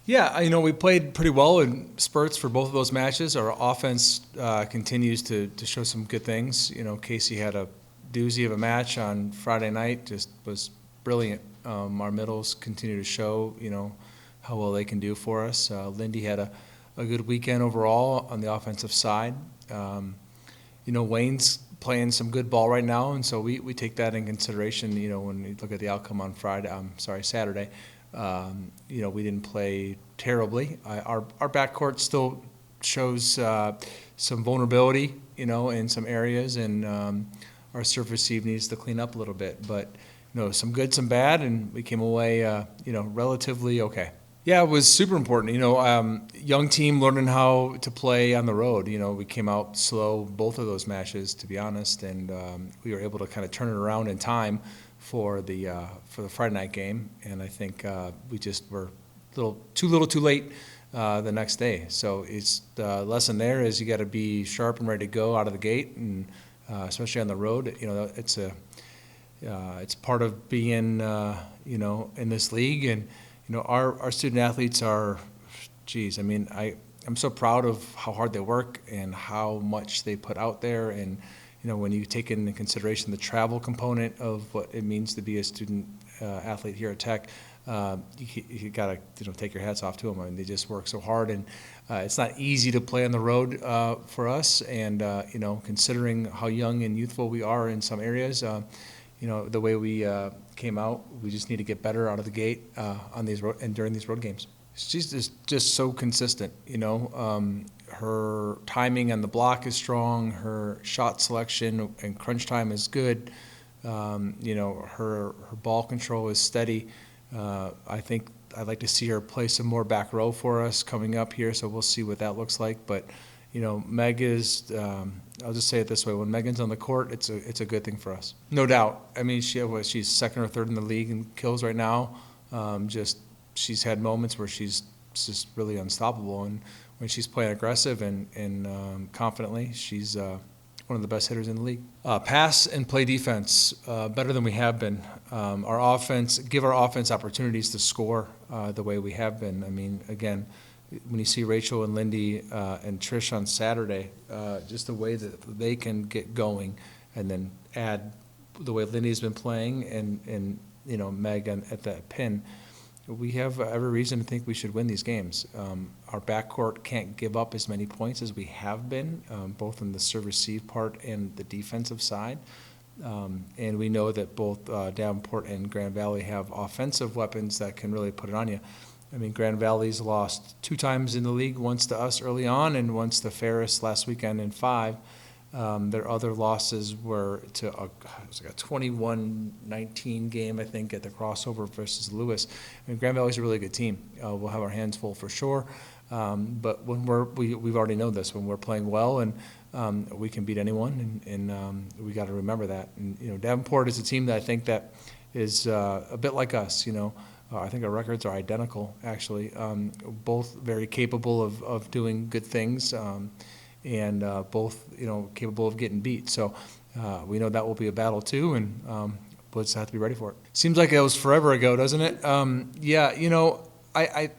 Yeah, we played pretty well in spurts for both of those matches. Our offense continues to show some good things. Casey had a doozy of a match on Friday night, just was brilliant. Our middles continue to show, how well they can do for us. Lindy had a good weekend overall on the offensive side. Wayne's playing some good ball right now, and so we take that in consideration, when we look at the outcome on Saturday. We didn't play terribly. Our backcourt still shows some vulnerability, in some areas, and our serve receive needs to clean up a little bit. But some good, some bad, and we came away, relatively okay. Yeah, it was super important. Young team learning how to play on the road. We came out slow both of those matches, to be honest, and we were able to kind of turn it around in time for the Friday night game. And I think we just were too little, too late the next day. So it's the lesson there is you got to be sharp and ready to go out of the gate, and especially on the road. It's part of being in this league. And our student athletes are, I'm so proud of how hard they work and how much they put out there. And, when you take into consideration the travel component of what it means to be a student athlete here at Tech, you got to, take your hats off to them. They just work so hard. And it's not easy to play on the road for us. And, considering how young and youthful we are in some areas, the way we came out, we just need to get better out of the gate on these and during these road games. She's just so consistent. Her timing on the block is strong. Her shot selection and crunch time is good. Her ball control is steady. I think I'd like to see her play some more back row for us coming up here. So we'll see what that looks like. But Meg is. I'll just say it this way: when Megan's on the court, it's a good thing for us, no doubt. She's second or third in the league in kills right now. She's had moments where she's just really unstoppable, and when she's playing aggressive and confidently, she's one of the best hitters in the league. Pass and play defense better than we have been. Give our offense opportunities to score the way we have been. Again, when you see Rachel and Lindy and Trish on Saturday, just the way that they can get going, and then add the way Lindy's been playing and Meg at that pin, we have every reason to think we should win these games. Our backcourt can't give up as many points as we have been, both in the serve-receive part and the defensive side. And we know that both Davenport and Grand Valley have offensive weapons that can really put it on you. Grand Valley's lost 2 times in the league, once to us early on and once to Ferris last weekend in 5. Their other losses were to it was like a 21-19 game, I think, at the crossover versus Lewis. Grand Valley's a really good team. We'll have our hands full for sure. But when we've already known this, when we're playing well and we can beat anyone, and we got to remember that. And Davenport is a team that I think that is a bit like us. I think our records are identical, actually. Both very capable of doing good things. And both, capable of getting beat. So we know that will be a battle too, and we'll just have to be ready for it. Seems like it was forever ago, doesn't it? Yeah, if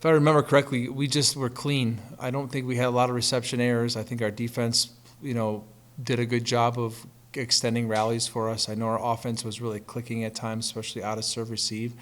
I remember correctly, we just were clean. I don't think we had a lot of reception errors. I think our defense, did a good job of extending rallies for us. I know our offense was really clicking at times, especially out of serve receive.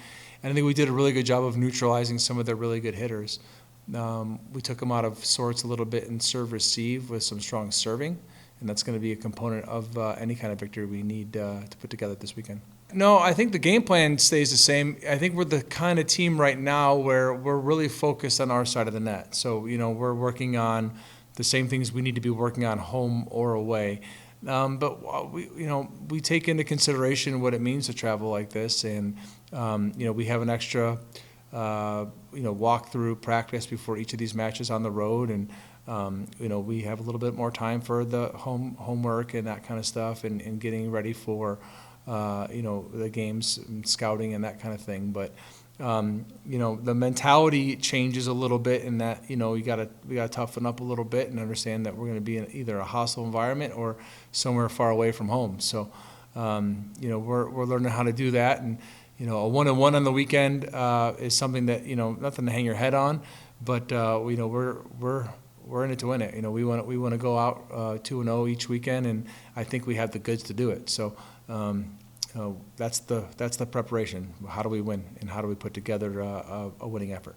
And I think we did a really good job of neutralizing some of their really good hitters. We took them out of sorts a little bit in serve receive with some strong serving, and that's going to be a component of any kind of victory we need to put together this weekend. No, I think the game plan stays the same. I think we're the kind of team right now where we're really focused on our side of the net. So, we're working on the same things we need to be working on home or away. But we take into consideration what it means to travel like this, and we have an extra walk-through practice before each of these matches on the road, and we have a little bit more time for the homework and that kind of stuff, and getting ready for the games, and scouting and that kind of thing. But the mentality changes a little bit in that we gotta toughen up a little bit and understand that we're going to be in either a hostile environment or somewhere far away from home. So we're learning how to do that, and a 1-1 on the weekend is something that, nothing to hang your head on, but we're in it to win it. We want to go out 2-0 each weekend, and I think we have the goods to do it. So that's the preparation. How do we win, and how do we put together a winning effort?